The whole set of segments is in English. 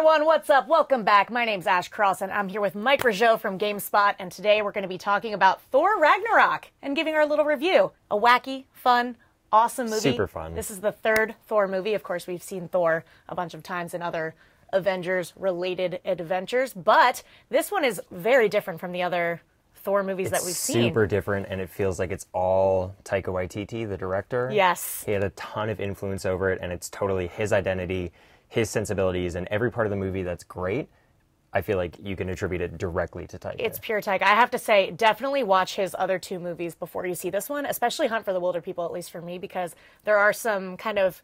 everyone, what's up? Welcome back. My name's Ash Carlson. I'm here with Mike Rougeau from Gamespot, and today we're going to be talking about Thor Ragnarok and giving our little review. A wacky, fun, awesome movie. Super fun. This is the third Thor movie. Of course, we've seen Thor a bunch of times in other Avengers-related adventures, but this one is very different from the other Thor movies that we've seen. Super different, and it feels like it's all Taika Waititi, the director. Yes. He had a ton of influence over it, and it's totally his identity, his sensibilities, and every part of the movie that's great, I feel like you can attribute it directly to Taika. It's pure Taika. I have to say, definitely watch his other two movies before you see this one, especially Hunt for the Wilder People, at least for me, because there are some kind of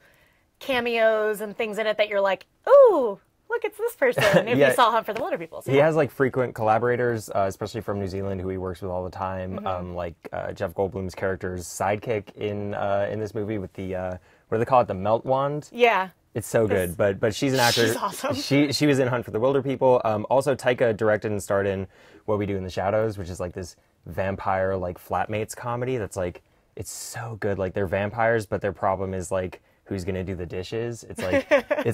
cameos and things in it that you're like, ooh, look, it's this person, if you saw Hunt for the Wilder People. So, he has, like, frequent collaborators, especially from New Zealand, who he works with all the time, like Jeff Goldblum's character's sidekick in this movie with the, what do they call it, the melt wand? Yeah. It's so good, but she's an actor. She's awesome. She was in Hunt for the Wilder People. Also, Taika directed and starred in What We Do in the Shadows, which is like this vampire, like, flatmates comedy that's like, it's so good. Like, they're vampires, but their problem is, like, who's gonna do the dishes. It's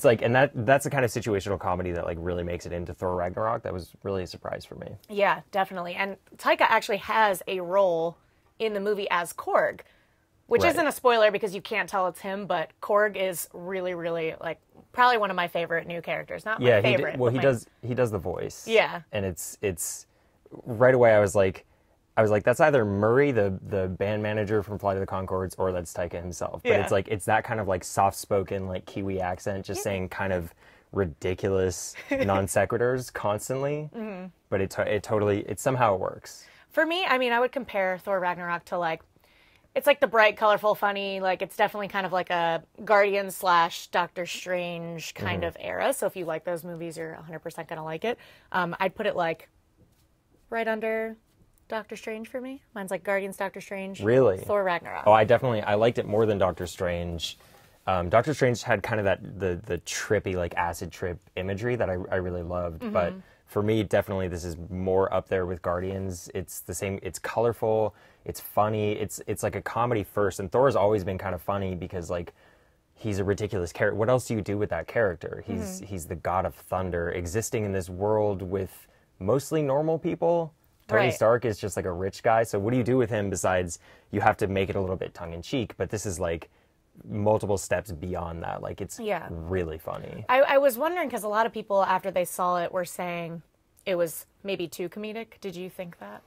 like, and that's the kind of situational comedy that, like, really makes it into Thor Ragnarok. That was really a surprise for me. Yeah, definitely. And Taika actually has a role in the movie as Korg, which isn't a spoiler because you can't tell it's him, but Korg is really, really, like, probably one of my favorite new characters. Not my favorite. He does the voice. Yeah. And it's right away I was like, that's either Murray, the band manager from Flight of the Conchords, or that's Taika himself. But it's like, it's that kind of, like, soft-spoken, like, Kiwi accent, just saying kind of ridiculous non sequiturs constantly. But it totally, somehow it works. For me, I mean, I would compare Thor Ragnarok to, like, it's like the bright, colorful, funny, like, it's definitely kind of like a Guardian / Doctor Strange kind of era. So if you like those movies, you're 100% going to like it. I'd put it, like, right under Doctor Strange for me. Mine's like Guardians, Doctor Strange. Really? Thor Ragnarok. Oh, I liked it more than Doctor Strange. Doctor Strange had kind of the trippy, like, acid trip imagery that I really loved. But for me, definitely this is more up there with Guardians. It's the same, it's colorful, it's funny, it's like a comedy first. And Thor's always been kind of funny because, like, he's a ridiculous character. What else do you do with that character? He's the god of thunder, existing in this world with mostly normal people. Tony Stark is just like a rich guy, so what do you do with him besides you have to make it a little bit tongue-in-cheek, but this is like multiple steps beyond that. Like, it's really funny. I was wondering, because a lot of people, after they saw it, were saying it was maybe too comedic. Did you think that?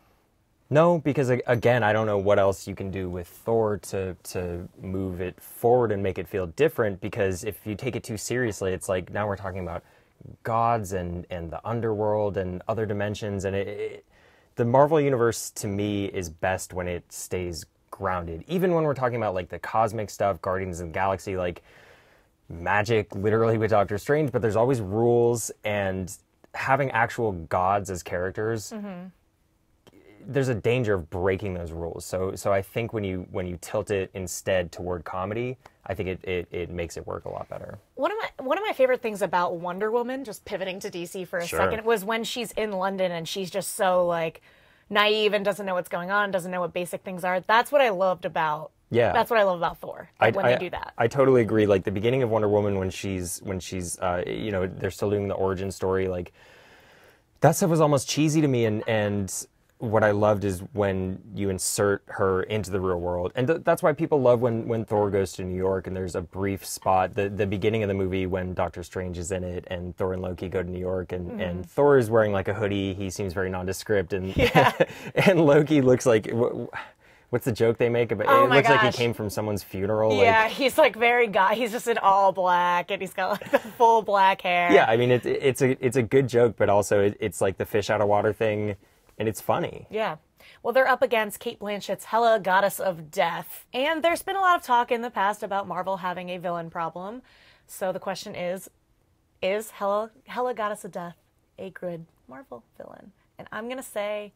No, because, again, I don't know what else you can do with Thor to move it forward and make it feel different, because if you take it too seriously, it's like, now we're talking about gods and the underworld and other dimensions, and the Marvel Universe, to me, is best when it stays grounded. Even when we're talking about, like, the cosmic stuff, Guardians of the Galaxy, like, magic, literally, with Doctor Strange, but there's always rules, and having actual gods as characters, there's a danger of breaking those rules. So I think when you tilt it instead toward comedy, I think it makes it work a lot better. One of my favorite things about Wonder Woman, just pivoting to DC for a second, was when she's in London and she's just so, like, naive and doesn't know what's going on, doesn't know what basic things are. That's what I loved about that's what I love about Thor, when they do that. I totally agree. Like, the beginning of Wonder Woman, when she's you know, they're still doing the origin story, like, that stuff was almost cheesy to me, and what I loved is when you insert her into the real world. And that's why people love when Thor goes to New York, and there's a brief spot, the beginning of the movie when Doctor Strange is in it, and Thor and Loki go to New York, and Thor is wearing, like, a hoodie. He seems very nondescript, and and Loki looks like... What's the joke they make about it? It looks like he came from someone's funeral. Yeah, like, he's like he's just in all black, and he's got, like, the full black hair. Yeah, I mean, it's a good joke, but also it's like the fish out of water thing, and it's funny. Yeah. Well, they're up against Cate Blanchett's Hela, Goddess of Death. And there's been a lot of talk in the past about Marvel having a villain problem. So the question is Hela, Goddess of Death a good Marvel villain? And I'm going to say,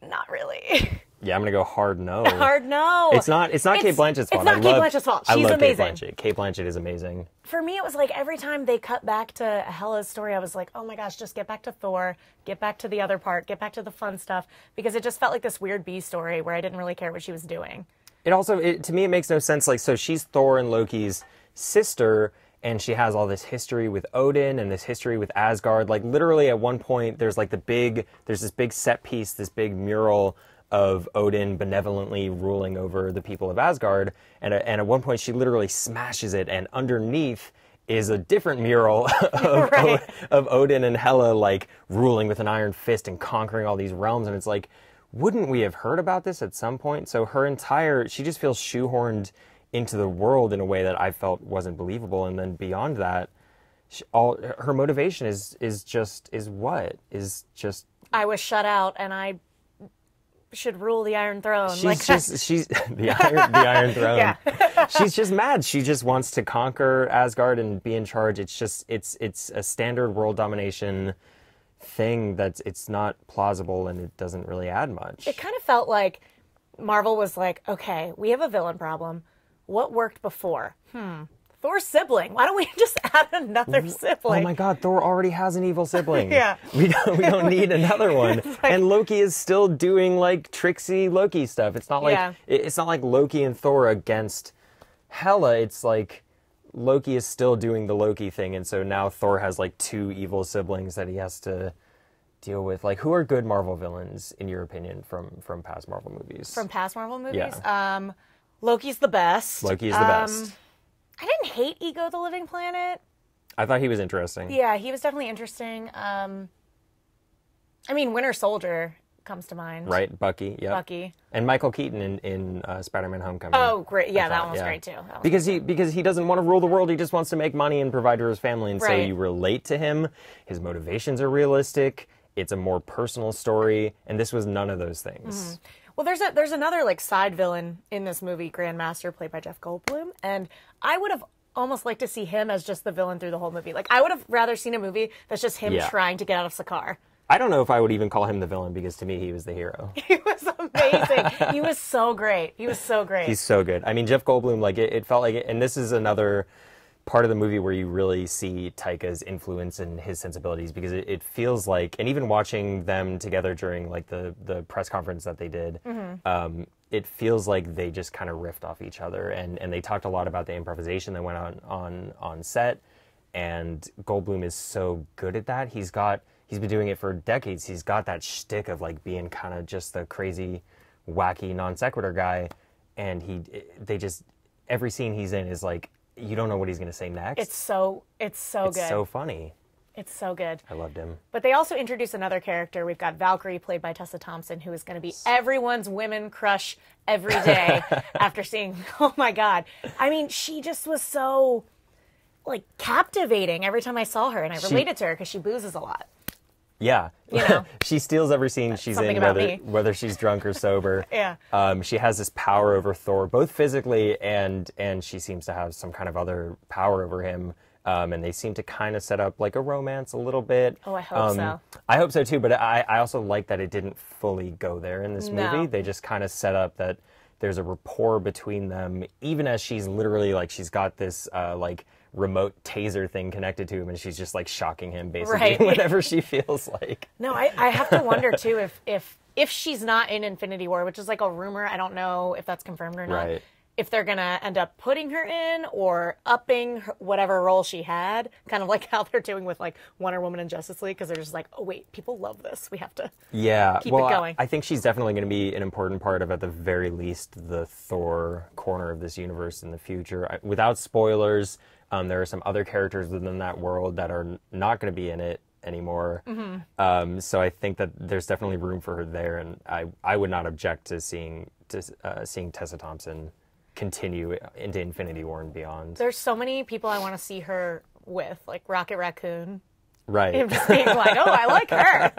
not really. Yeah, I'm gonna go hard no. Hard no. It's not Cate Blanchett's fault. It's not Cate Blanchett's fault. She's amazing. Cate Blanchett is amazing. For me, it was like every time they cut back to Hela's story, I was like, oh my gosh, just get back to Thor, get back to the other part, get back to the fun stuff, because it just felt like this weird B story where I didn't really care what she was doing. It also, to me, it makes no sense. Like, so she's Thor and Loki's sister, and she has all this history with Odin and this history with Asgard. Like literally at one point there's like there's this big set piece, this big mural of Odin benevolently ruling over the people of Asgard, and at one point she literally smashes it, and underneath is a different mural of, Right. of Odin and Hela like ruling with an iron fist and conquering all these realms. And it's like, wouldn't we have heard about this at some point? So she just feels shoehorned into the world in a way that I felt wasn't believable. And then beyond that, her motivation is just I was shut out, and I should rule the Iron Throne. she's the Iron Throne. Yeah. She's just mad. She just wants to conquer Asgard and be in charge. It's just it's a standard world domination thing it's not plausible, and it doesn't really add much. It kind of felt like Marvel was like, okay, we have a villain problem. What worked before? Thor's sibling. Why don't we just add another sibling? Oh my God, Thor already has an evil sibling. Yeah. We don't need another one. And Loki is still doing like tricksy Loki stuff. It's not like it's not like Loki and Thor against Hela. It's like Loki is still doing the Loki thing, and so now Thor has like two evil siblings that he has to deal with. Like, who are good Marvel villains in your opinion from past Marvel movies? From past Marvel movies? Yeah. Loki's the best. Loki is the best. I didn't hate Ego the Living Planet. I thought he was interesting. Yeah, he was definitely interesting. I mean, Winter Soldier comes to mind. Right, Bucky, yeah. Bucky. And Michael Keaton in Spider-Man Homecoming. Oh, great. Yeah, that one was great too. Because he doesn't want to rule the world, he just wants to make money and provide for his family, and so Right. you relate to him. His motivations are realistic. It's a more personal story, and this was none of those things. Well, there's another like side villain in this movie, Grandmaster, played by Jeff Goldblum, and I would have almost liked to see him as just the villain through the whole movie. Like, I would have rather seen a movie that's just him trying to get out of Sakaar. I don't know if I would even call him the villain, because to me he was the hero. He was amazing. He was so great. He was so great. He's so good. I mean, Jeff Goldblum, like it felt like it, and this is another part of the movie where you really see Taika's influence and his sensibilities, because it feels like, and even watching them together during like the press conference that they did, it feels like they just kind of riffed off each other, and they talked a lot about the improvisation that went on set, and Goldblum is so good at that. He's been doing it for decades. He's got that shtick of like being kind of just the crazy, wacky non sequitur guy, and every scene he's in is like, you don't know what he's going to say next. It's so good. It's so funny. It's so good. I loved him. But they also introduced another character. We've got Valkyrie, played by Tessa Thompson, who is going to be everyone's women crush every day after seeing, oh my God. I mean, she just was so, like, captivating every time I saw her, and I related to her because she boozes a lot. Yeah. You know? She steals every scene she's in, whether she's drunk or sober. Yeah. She has this power over Thor, both physically and she seems to have some kind of other power over him. And they seem to kind of set up like a romance a little bit. Oh, I hope so. I hope so too, but I also like that it didn't fully go there in this movie. They just kind of set up that there's a rapport between them, even as she's literally like, she's got this like remote taser thing connected to him, and she's just like shocking him basically whenever she feels like. No, I have to wonder too if she's not in Infinity War, which is like a rumor. I don't know if that's confirmed or not. Right. If they're going to end up putting her in or upping whatever role she had, kind of like how they're doing with like Wonder Woman and Justice League, because they're just like, oh wait, people love this. We have to keep it going. I think she's definitely going to be an important part of, at the very least, the Thor corner of this universe in the future. Without spoilers, there are some other characters within that world that are not going to be in it anymore. So I think that there's definitely room for her there, and I would not object to seeing Tessa Thompson continue into Infinity War and beyond. There's so many people I want to see her with, like Rocket Raccoon. Right. Him just being like, oh, I like her.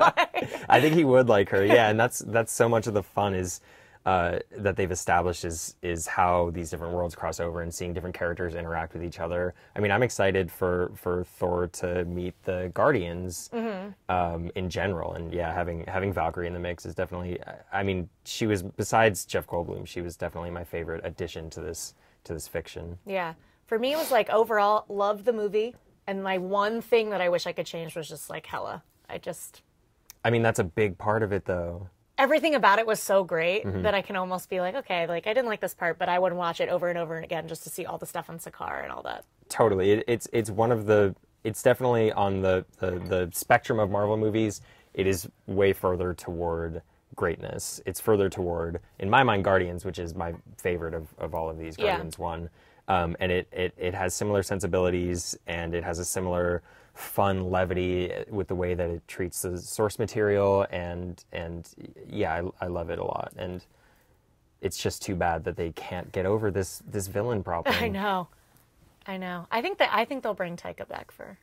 I think he would like her, yeah, and that's so much of the fun is that they've established is how these different worlds cross over and seeing different characters interact with each other. I mean, I'm excited for Thor to meet the Guardians in general, and yeah, having Valkyrie in the mix is definitely. I mean, she was, besides Jeff Goldblum, she was definitely my favorite addition to this fiction. Yeah, for me, it was like overall loved the movie, and my one thing that I wish I could change was just like Hela. I mean, that's a big part of it, though. Everything about it was so great that I can almost be like, okay, like I didn't like this part, but I would watch it over and over again just to see all the stuff on Sakaar and all that. Totally. It's one of the, it's definitely on the spectrum of Marvel movies. It is way further toward greatness. It's further toward, in my mind, Guardians, which is my favorite of all of these. Guardians 1. And it has similar sensibilities, and it has a similar fun levity with the way that it treats the source material, and yeah, I love it a lot. And it's just too bad that they can't get over this villain problem. I know. I think they'll bring Taika back for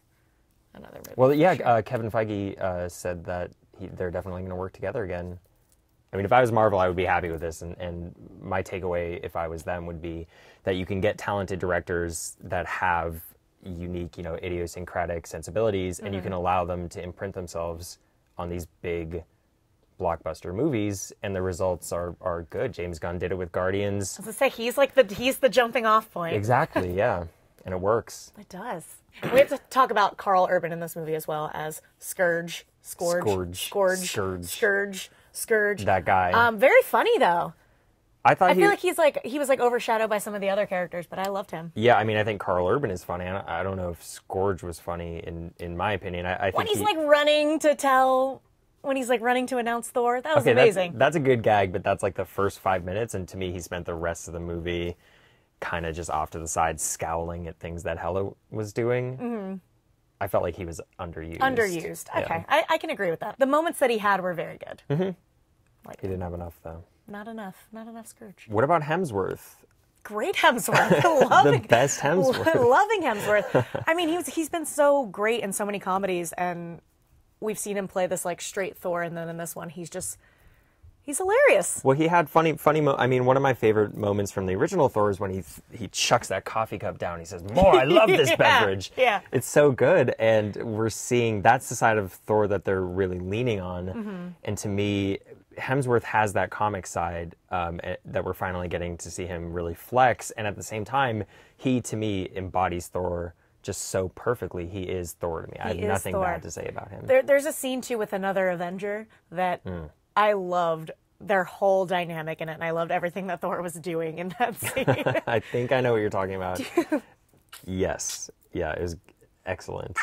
another movie. Well, yeah, sure. Kevin Feige said that they're definitely going to work together again. I mean, if I was Marvel, I would be happy with this, and my takeaway, if I was them, would be that you can get talented directors that have unique, idiosyncratic sensibilities, and you can allow them to imprint themselves on these big blockbuster movies, and the results are good. James Gunn did it with Guardians. I was gonna say, he's the jumping off point. Exactly, yeah, and it works. It does. We have to talk about Karl Urban in this movie as well as Scourge. That guy. Very funny though. I feel like he was overshadowed by some of the other characters, but I loved him. Yeah, I mean, I think Karl Urban is funny. I don't know if Scourge was funny in my opinion. I think when he's running to announce Thor, that was okay, amazing. That's a good gag, but that's like the first 5 minutes, and to me, he spent the rest of the movie kind of just off to the side, scowling at things that Hela was doing. Mm-hmm. I felt like he was underused. Okay, yeah. I can agree with that. The moments that he had were very good. Mm-hmm. He didn't have enough, though. Not enough Scourge. What about Hemsworth? Great Hemsworth. The best Hemsworth. Loving Hemsworth. I mean, he's been so great in so many comedies, and we've seen him play this like straight Thor, and then in this one, he's hilarious. Well, he had funny. I mean, one of my favorite moments from the original Thor is when he chucks that coffee cup down. He says, "More, I love this beverage." Yeah, it's so good, and we're seeing that's the side of Thor that they're really leaning on. Mm-hmm. And to me, Hemsworth has that comic side that we're finally getting to see him really flex. And at the same time, he to me embodies Thor just so perfectly. He is Thor to me. I have nothing bad to say about him. There's a scene too with another Avenger that. I loved their whole dynamic in it, and I loved everything that Thor was doing in that scene. I think I know what you're talking about. Yes. Yeah, it was excellent.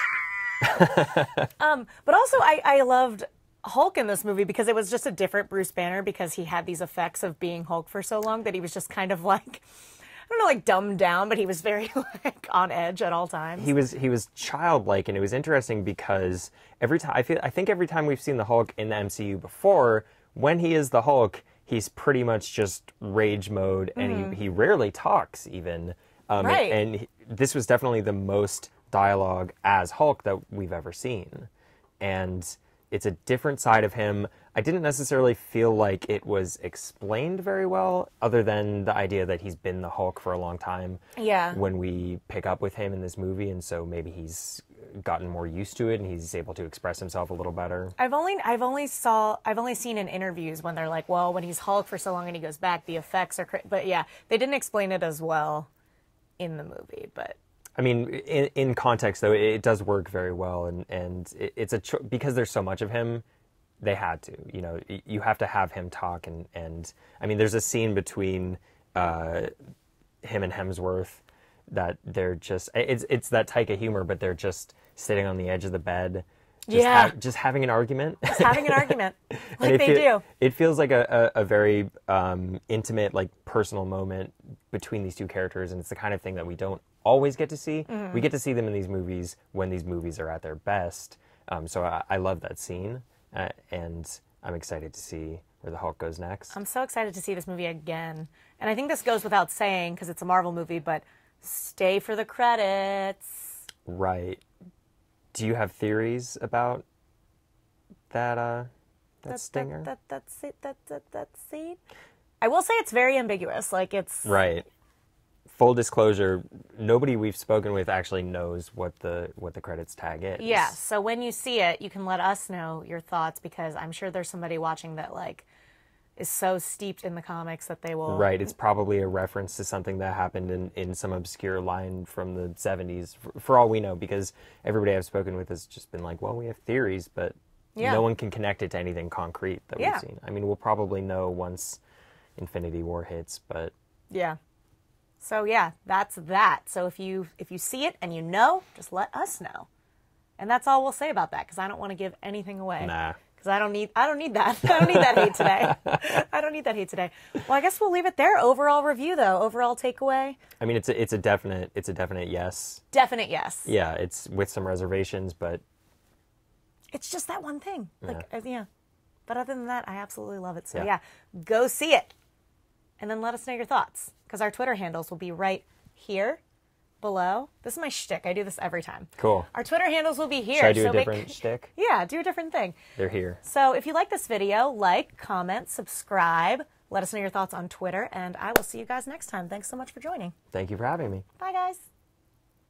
But also, I loved Hulk in this movie because it was just a different Bruce Banner, because he had these effects of being Hulk for so long that he was just kind of like, I don't know, like dumbed down, but he was very like on edge at all times. He was childlike, and it was interesting because every time I think every time we've seen the Hulk in the MCU before, when he is the Hulk, he's pretty much just rage mode, and he rarely talks even. Right. And this was definitely the most dialogue as Hulk that we've ever seen, and it's a different side of him. I didn't necessarily feel like it was explained very well, other than the idea that he's been the Hulk for a long time. Yeah. When we pick up with him in this movie, and so maybe he's gotten more used to it, and he's able to express himself a little better. I've only seen in interviews when they're like, well, when he's Hulk for so long and he goes back, the effects are but yeah, they didn't explain it as well in the movie, but. I mean, in context, though, it does work very well, and it's because there's so much of him, they had to. You have to have him talk, and I mean, there's a scene between him and Hemsworth that they're just, it's that Taika humor, but they're just sitting on the edge of the bed, just having an argument. Just having an argument, like they do. It feels like a very intimate, like personal moment between these two characters, and it's the kind of thing that we don't always get to see. We get to see them in these movies when these movies are at their best. So I love that scene, and I'm excited to see where the Hulk goes next. I'm so excited to see this movie again. And I think this goes without saying because it's a Marvel movie, but stay for the credits. Right. Do you have theories about that stinger? That scene? I will say it's very ambiguous. Like it's... Right. Full disclosure, nobody we've spoken with actually knows what the credits tag is. Yeah, so when you see it, you can let us know your thoughts, because I'm sure there's somebody watching that like is so steeped in the comics that they will... Right, it's probably a reference to something that happened in some obscure line from the 70s, for all we know, because everybody I've spoken with has just been like, well, we have theories, but no one can connect it to anything concrete that we've seen. I mean, we'll probably know once Infinity War hits, but... Yeah. So yeah, that's that. So if you see it and you know, just let us know. And that's all we'll say about that, because I don't want to give anything away. Nah. Because I don't need that. I don't need that hate today. I don't need that hate today. Well, I guess we'll leave it there. Overall review, though. Overall takeaway. I mean, it's a definite yes. Definite yes. Yeah, it's with some reservations, but it's just that one thing. Like, Yeah. yeah. But other than that, I absolutely love it. So Yeah. yeah, go see it. And then let us know your thoughts. Because our Twitter handles will be right here below. This is my shtick. I do this every time. Cool. Our Twitter handles will be here. Should I do a different shtick? Yeah, do a different thing. They're here. So if you like this video, like, comment, subscribe. Let us know your thoughts on Twitter. And I will see you guys next time. Thanks so much for joining. Thank you for having me. Bye, guys.